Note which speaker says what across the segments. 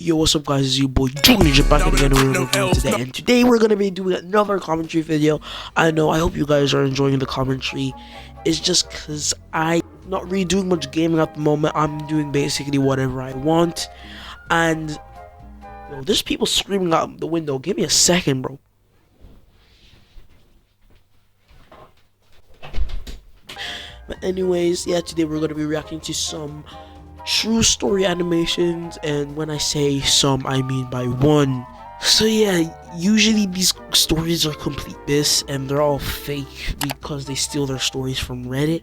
Speaker 1: Yo, what's up guys, it's your boy Junior back again with another video today, and today we're gonna be doing another commentary video. I hope you guys are enjoying the commentary. It's just cause I'm not really doing much gaming at the moment. I'm doing basically whatever I want, and yo, there's people screaming out the window. Give me a second, bro. But anyways, yeah, today we're gonna be reacting to some true story animations, and when I say some, I mean by one. So yeah, usually these stories are complete this and they're all fake because they steal their stories from Reddit.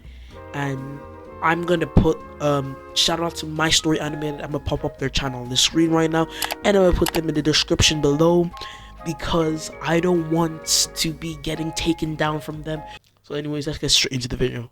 Speaker 1: And I'm gonna put shout out to My Story Animated. I'm gonna pop up their channel on the screen right now, and I'm gonna put them in the description below because I don't want to be getting taken down from them. So anyways, let's get straight into the video.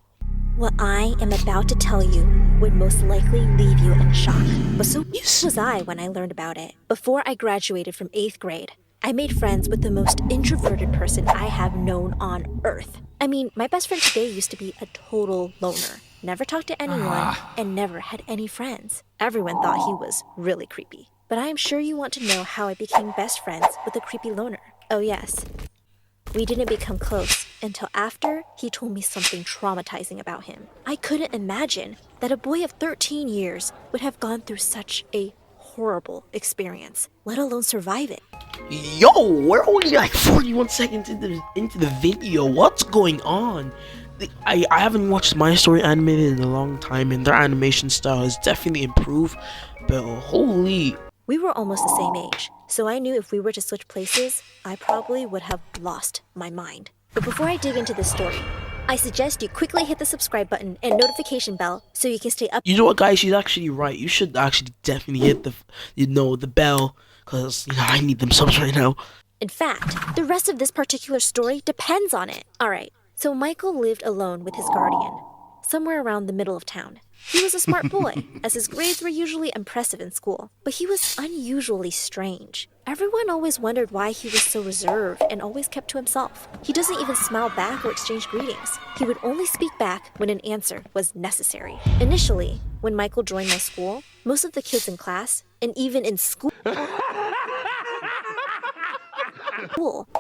Speaker 2: What I am about to tell you would most likely leave you in shock. But so was I when I learned about it. Before I graduated from 8th grade, I made friends with the most introverted person I have known on Earth. I mean, my best friend today used to be a total loner. Never talked to anyone and never had any friends. Everyone thought he was really creepy. But I am sure you want to know how I became best friends with a creepy loner. Oh yes. We didn't become close until after he told me something traumatizing about him. I couldn't imagine that a boy of 13 years would have gone through such a horrible experience, let alone survive it.
Speaker 1: Yo, we're only like 41 seconds into the video. What's going on? I haven't watched My Story Animated in a long time, and their animation style has definitely improved, but holy...
Speaker 2: We were almost the same age, so I knew if we were to switch places, I probably would have lost my mind. But before I dig into this story, I suggest you quickly hit the subscribe button and notification bell so you can stay up.
Speaker 1: You know what, guys? She's actually right. You should actually definitely hit the bell, because I need them subs right now.
Speaker 2: In fact, the rest of this particular story depends on it. Alright, so Michael lived alone with his guardian, somewhere around the middle of town. He was a smart boy, as his grades were usually impressive in school, but he was unusually strange. Everyone always wondered why he was so reserved and always kept to himself. He doesn't even smile back or exchange greetings. He would only speak back when an answer was necessary. Initially, when Michael joined my school, most of the kids in class, and even in school,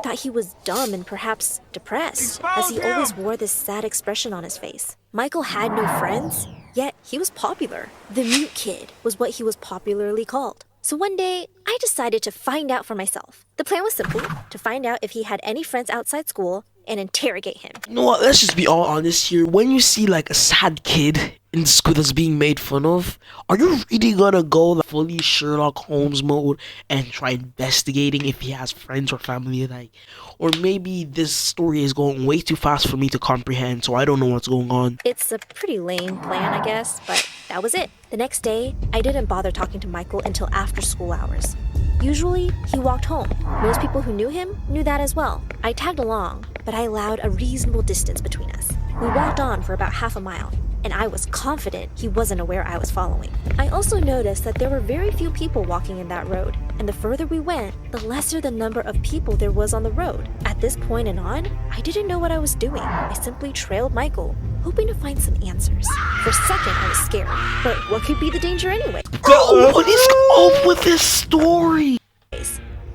Speaker 2: thought he was dumb and perhaps depressed, as he always wore this sad expression on his face. Michael had no friends, yet he was popular. The mute kid was what he was popularly called. So one day, I decided to find out for myself. The plan was simple, to find out if he had any friends outside school and interrogate him.
Speaker 1: You know what, let's just be all honest here. When you see like a sad kid in school that's being made fun of, are you really gonna go like fully Sherlock Holmes mode and try investigating if he has friends or family? Like, or maybe this story is going way too fast for me to comprehend, so I don't know what's going on.
Speaker 2: It's a pretty lame plan, I guess, but that was it. The next day, I didn't bother talking to Michael until after school hours. Usually, he walked home. Most people who knew him knew that as well. I tagged along, but I allowed a reasonable distance between us. We walked on for about half a mile, and I was confident he wasn't aware I was following. I also noticed that there were very few people walking in that road, and the further we went, the lesser the number of people there was on the road. At this point and on, I didn't know what I was doing. I simply trailed Michael, hoping to find some answers. For a second, I was scared, but what could be the danger anyway?
Speaker 1: Bro, what is up with this story?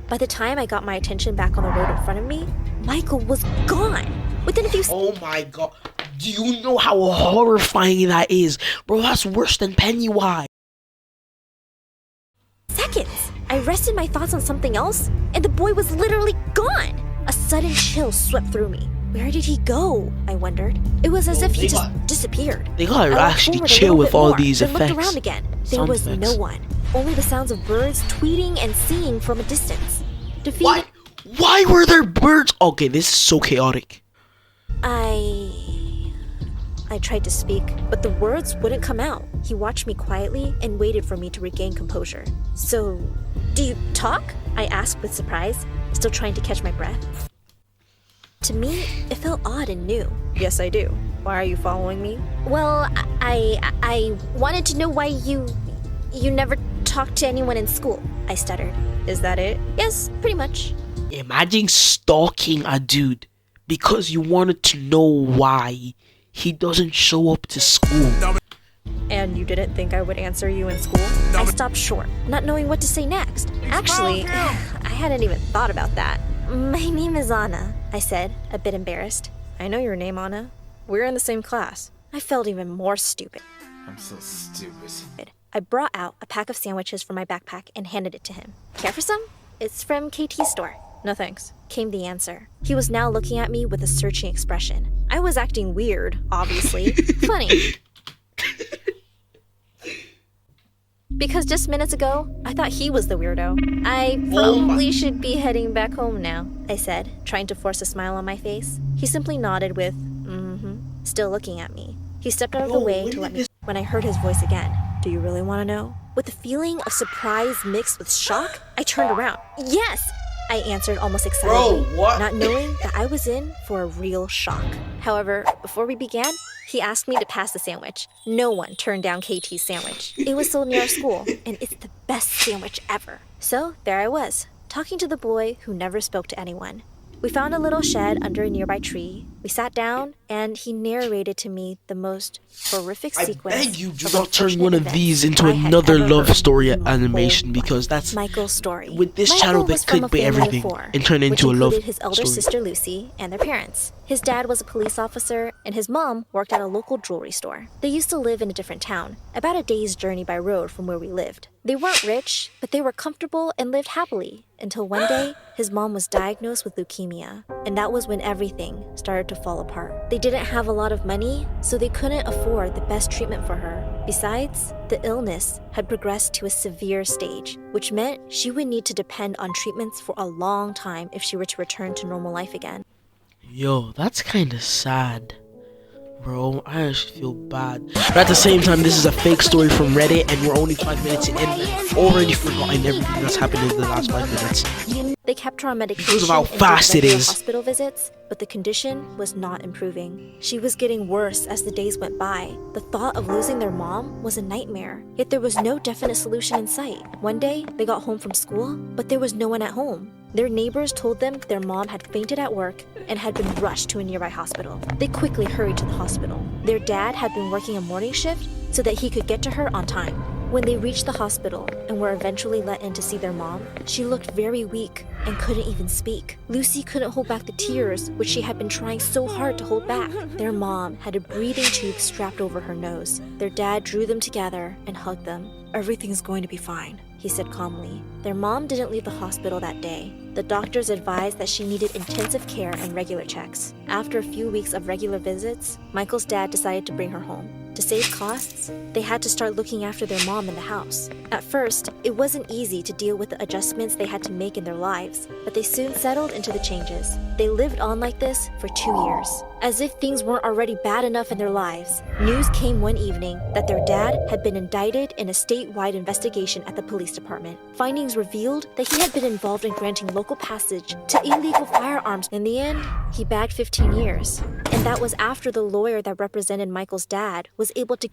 Speaker 2: By the time I got my attention back on the road in front of me, Michael was gone. Within a few
Speaker 1: Oh my god. Do you know how horrifying that is? Bro, that's worse than Pennywise.
Speaker 2: seconds, I rested my thoughts on something else, and the boy was literally gone. A sudden chill swept through me. Where did he go? I wondered. It was as if he just disappeared.
Speaker 1: They gotta actually chill with all these effects.
Speaker 2: Looked around again. There was no one. Only the sounds of birds tweeting and singing from a distance. Defeated.
Speaker 1: Why were there birds? Okay, this is so chaotic.
Speaker 2: I tried to speak, but the words wouldn't come out. He watched me quietly and waited for me to regain composure. So, do you talk? I asked with surprise, still trying to catch my breath. To me, it felt odd and new. Yes, I do. Why are you following me? Well, I wanted to know why you never talked to anyone in school, I stuttered. Is that it? Yes, pretty much.
Speaker 1: Imagine stalking a dude because you wanted to know why he doesn't show up to school.
Speaker 2: And you didn't think I would answer you in school? I stopped short, not knowing what to say next. Actually, I hadn't even thought about that. My name is Anna, I said, a bit embarrassed. I know your name, Anna. We're in the same class. I felt even more stupid.
Speaker 3: I'm so stupid.
Speaker 2: I brought out a pack of sandwiches from my backpack and handed it to him. Care for some? It's from KT's store. No thanks, came the answer. He was now looking at me with a searching expression. I was acting weird, obviously. Funny. Because just minutes ago, I thought he was the weirdo. I probably should be heading back home now, I said, trying to force a smile on my face. He simply nodded with, still looking at me. He stepped out of the way to let me. When I heard his voice again, do you really want to know? With a feeling of surprise mixed with shock, I turned around. Yes! I answered almost excitedly, not knowing that I was in for a real shock. However, before we began, he asked me to pass the sandwich. No one turned down KT's sandwich. It was sold near our school, and it's the best sandwich ever. So there I was, talking to the boy who never spoke to anyone. We found a little shed under a nearby tree. We sat down, and he narrated to me the most horrific sequence.
Speaker 1: I beg you, do not turn one of these into another love story animation, because that's
Speaker 2: Michael's story.
Speaker 1: With this channel, they clickbait everything and turn it into a love
Speaker 2: his elder
Speaker 1: story.
Speaker 2: sister Lucy and their parents. His dad was a police officer, and his mom worked at a local jewelry store. They used to live in a different town, about a day's journey by road from where we lived. They weren't rich, but they were comfortable and lived happily, until one day, his mom was diagnosed with leukemia, and that was when everything started to fall apart. They didn't have a lot of money, so they couldn't afford the best treatment for her. Besides, the illness had progressed to a severe stage, which meant she would need to depend on treatments for a long time if she were to return to normal life again.
Speaker 1: Yo, that's kinda sad. Bro, I actually feel bad. But at the same time, this is a fake story from Reddit, and we're only 5 minutes in, and I've already forgotten everything that's happened in the last 5 minutes.
Speaker 2: They kept her on medication
Speaker 1: Because of how
Speaker 2: and did
Speaker 1: fast it
Speaker 2: regular
Speaker 1: is.
Speaker 2: hospital visits, but the condition was not improving. She was getting worse as the days went by. The thought of losing their mom was a nightmare, yet there was no definite solution in sight. One day, they got home from school, but there was no one at home. Their neighbors told them their mom had fainted at work and had been rushed to a nearby hospital. They quickly hurried to the hospital. Their dad had been working a morning shift so that he could get to her on time. When they reached the hospital and were eventually let in to see their mom, she looked very weak and couldn't even speak. Lucy couldn't hold back the tears, which she had been trying so hard to hold back. Their mom had a breathing tube strapped over her nose. Their dad drew them together and hugged them. "Everything's going to be fine," he said calmly. Their mom didn't leave the hospital that day. The doctors advised that she needed intensive care and regular checks. After a few weeks of regular visits, Michael's dad decided to bring her home. To save costs, they had to start looking after their mom in the house. At first, it wasn't easy to deal with the adjustments they had to make in their lives, but they soon settled into the changes. They lived on like this for 2 years. As if things weren't already bad enough in their lives, news came one evening that their dad had been indicted in a statewide investigation at the police department. Findings revealed that he had been involved in granting local passage to illegal firearms. In the end, he bagged 15 years. And that was after the lawyer that represented Michael's dad was able to...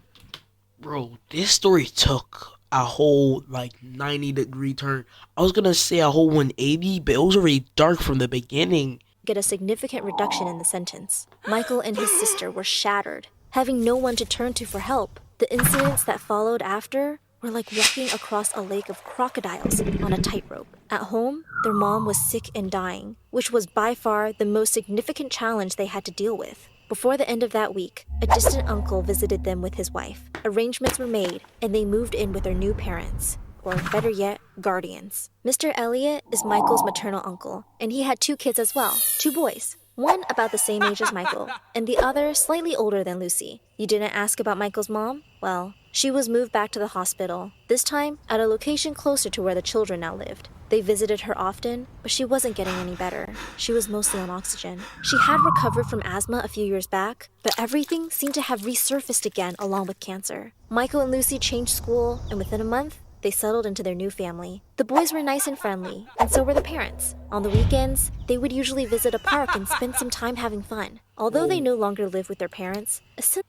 Speaker 1: Bro, this story took a whole 90-degree turn. I was gonna say a whole 180, but it was already dark from the beginning.
Speaker 2: Get a significant reduction in the sentence. Michael and his sister were shattered, having no one to turn to for help. The incidents that followed after were like walking across a lake of crocodiles on a tightrope. At home, their mom was sick and dying, which was by far the most significant challenge they had to deal with. Before the end of that week, a distant uncle visited them with his wife. Arrangements were made, and they moved in with their new parents, or better yet, guardians. Mr. Elliot is Michael's maternal uncle, and he had 2 kids as well, 2 boys. One about the same age as Michael, and the other slightly older than Lucy. You didn't ask about Michael's mom? Well, she was moved back to the hospital, this time at a location closer to where the children now lived. They visited her often, but she wasn't getting any better. She was mostly on oxygen. She had recovered from asthma a few years back, but everything seemed to have resurfaced again along with cancer. Michael and Lucy changed school, and within a month, they settled into their new family. The boys were nice and friendly, and so were the parents. On the weekends, they would usually visit a park and spend some time having fun. Although they no longer live with their parents, a sense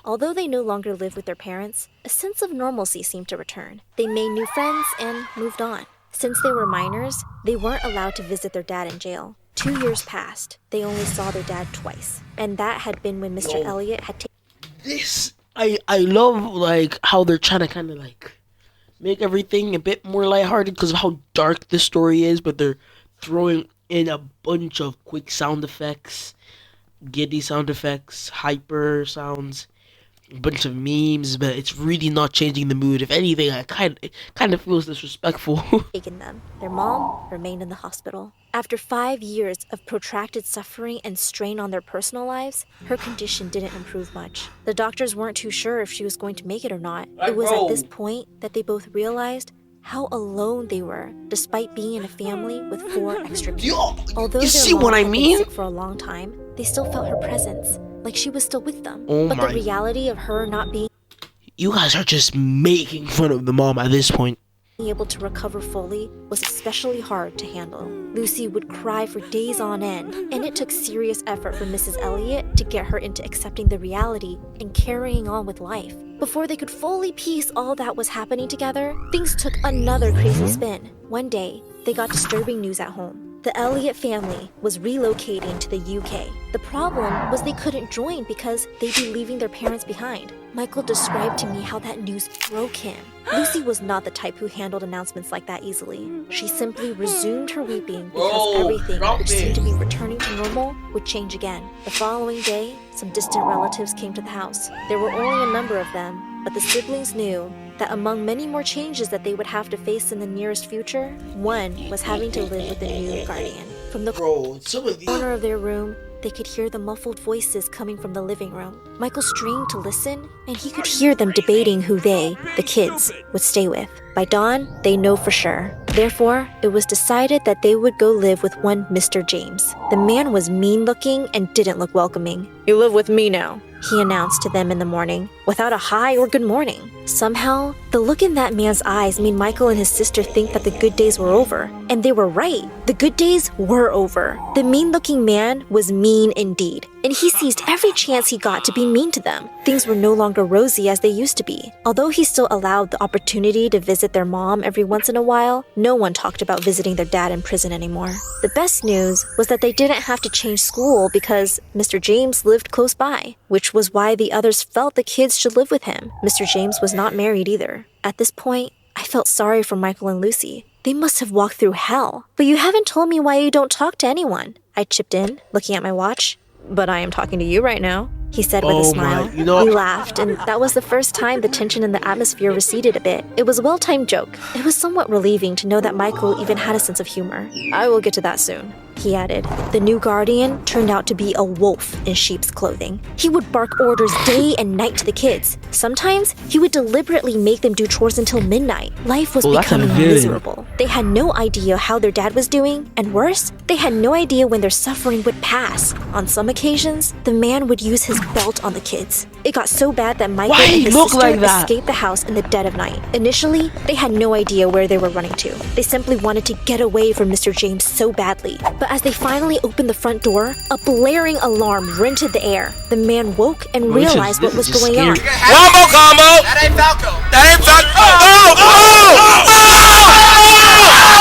Speaker 2: Although they no longer live with their parents, a sense of normalcy seemed to return. They made new friends and moved on. Since they were minors, they weren't allowed to visit their dad in jail. 2 years passed. They only saw their dad twice, and that had been when Mr. Elliot had taken...
Speaker 1: this I love like how they're trying to kind of like make everything a bit more lighthearted because of how dark the story is, but they're throwing in a bunch of quick sound effects, giddy sound effects, hyper sounds, a bunch of memes, but it's really not changing the mood. If anything, it kind of feels disrespectful.
Speaker 2: Taken them. Their mom remained in the hospital. After 5 years of protracted suffering and strain on their personal lives, her condition didn't improve much. The doctors weren't too sure if she was going to make it or not. It was at this point that they both realized how alone they were, despite being in a family with 4 extra people. Although
Speaker 1: You
Speaker 2: their
Speaker 1: see
Speaker 2: mom
Speaker 1: what I
Speaker 2: had been
Speaker 1: mean?
Speaker 2: sick for a long time, they still felt her presence, like she was still with them.
Speaker 1: Oh
Speaker 2: but
Speaker 1: my.
Speaker 2: the reality of her not being
Speaker 1: You guys are just making fun of the mom at this point.
Speaker 2: able to recover fully was especially hard to handle. Lucy would cry for days on end, and it took serious effort for Mrs. Elliot to get her into accepting the reality and carrying on with life. Before they could fully piece all that was happening together, things took another crazy spin. One day, they got disturbing news at home. The Elliot family was relocating to the UK. The problem was they couldn't join because they'd be leaving their parents behind. Michael described to me how that news broke him. Lucy was not the type who handled announcements like that easily. She simply resumed her weeping because everything, which seemed to be returning to normal, would change again. The following day, some distant relatives came to the house. There were only a number of them, but the siblings knew that among many more changes that they would have to face in the nearest future, one was having to live with a new guardian. From the corner of their room, they could hear the muffled voices coming from the living room. Michael strained to listen, and he could hear them debating who they, the kids, would stay with. By dawn, they know for sure. Therefore, it was decided that they would go live with one Mr. James. The man was mean-looking and didn't look welcoming. "You live with me now," he announced to them in the morning, without a hi or good morning. Somehow, the look in that man's eyes made Michael and his sister think that the good days were over. And they were right. The good days were over. The mean-looking man was mean indeed, and he seized every chance he got to be mean to them. Things were no longer rosy as they used to be. Although he still allowed the opportunity to visit their mom every once in a while, no one talked about visiting their dad in prison anymore. The best news was that they didn't have to change school because Mr. James lived close by, which was why the others felt the kids should live with him. Mr. James was not married either. At this point, I felt sorry for Michael and Lucy. They must have walked through hell. "But you haven't told me why you don't talk to anyone," I chipped in, looking at my watch. "But I am talking to you right now," he said with a smile. We laughed, and that was the first time the tension in the atmosphere receded a bit. It was a well-timed joke. It was somewhat relieving to know that Michael even had a sense of humor. "I will get to that soon," he added. The new guardian turned out to be a wolf in sheep's clothing. He would bark orders day and night to the kids. Sometimes, he would deliberately make them do chores until midnight. Life was becoming miserable. They had no idea how their dad was doing, and worse, they had no idea when their suffering would pass. On some occasions, the man would use his belt on the kids. It got so bad that Michael and his sister escaped the house in the dead of night. Initially, they had no idea where they were running to. They simply wanted to get away from Mr. James so badly. But as they finally opened the front door, a blaring alarm rented the air. The man woke and realized what was going on.
Speaker 3: Wombo combo! That ain't Falco! That ain't Falco!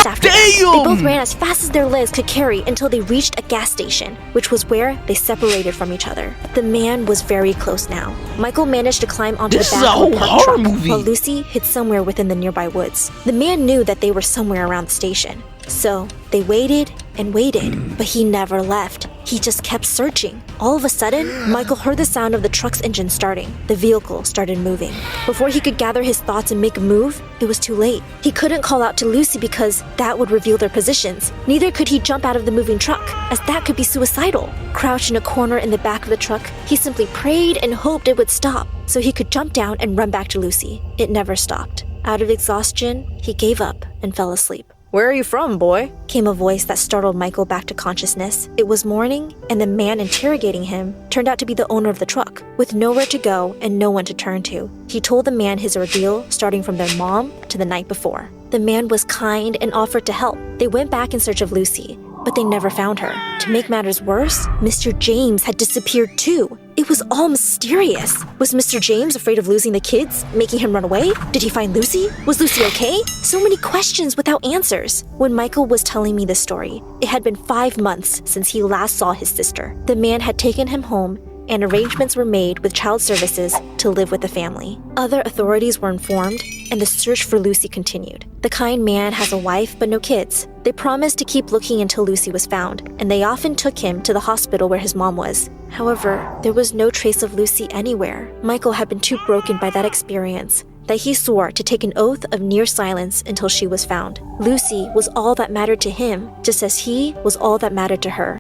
Speaker 2: After they both ran as fast as their legs could carry until they reached a gas station, which was where they separated from each other. The man was very close now. Michael managed to climb onto the back of a parked truck, while Lucy hid somewhere within the nearby woods. The man knew that they were somewhere around the station. So they waited and waited, but he never left. He just kept searching. All of a sudden, Michael heard the sound of the truck's engine starting. The vehicle started moving. Before he could gather his thoughts and make a move, it was too late. He couldn't call out to Lucy because that would reveal their positions. Neither could he jump out of the moving truck, as that could be suicidal. Crouched in a corner in the back of the truck, he simply prayed and hoped it would stop, so he could jump down and run back to Lucy. It never stopped. Out of exhaustion, he gave up and fell asleep. "Where are you from, boy?" came a voice that startled Michael back to consciousness. It was morning, and the man interrogating him turned out to be the owner of the truck. With nowhere to go and no one to turn to, he told the man his ordeal, starting from their mom to the night before. The man was kind and offered to help. They went back in search of Lucy, but they never found her. To make matters worse, Mr. James had disappeared too. It was all mysterious. Was Mr. James afraid of losing the kids, making him run away? Did he find Lucy? Was Lucy okay? So many questions without answers. When Michael was telling me this story, it had been 5 months since he last saw his sister. The man had taken him home and arrangements were made with child services to live with the family. Other authorities were informed, and the search for Lucy continued. The kind man has a wife but no kids. They promised to keep looking until Lucy was found, and they often took him to the hospital where his mom was. However, there was no trace of Lucy anywhere. Michael had been too broken by that experience that he swore to take an oath of near silence until she was found. Lucy was all that mattered to him, just as he was all that mattered to her.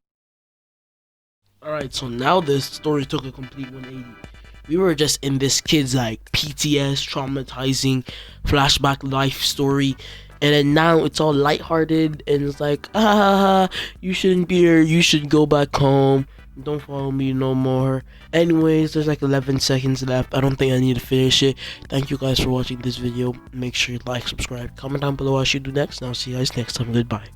Speaker 1: Alright, so now this story took a complete 180. We were just in this kid's like PTS, traumatizing flashback life story, and then now it's all lighthearted and it's like, you shouldn't be here, you should go back home, don't follow me no more. Anyways, there's like 11 seconds left. I don't think I need to finish it. Thank you guys for watching this video. Make sure you like, subscribe, comment down below what I should do next, and I'll see you guys next time. Goodbye.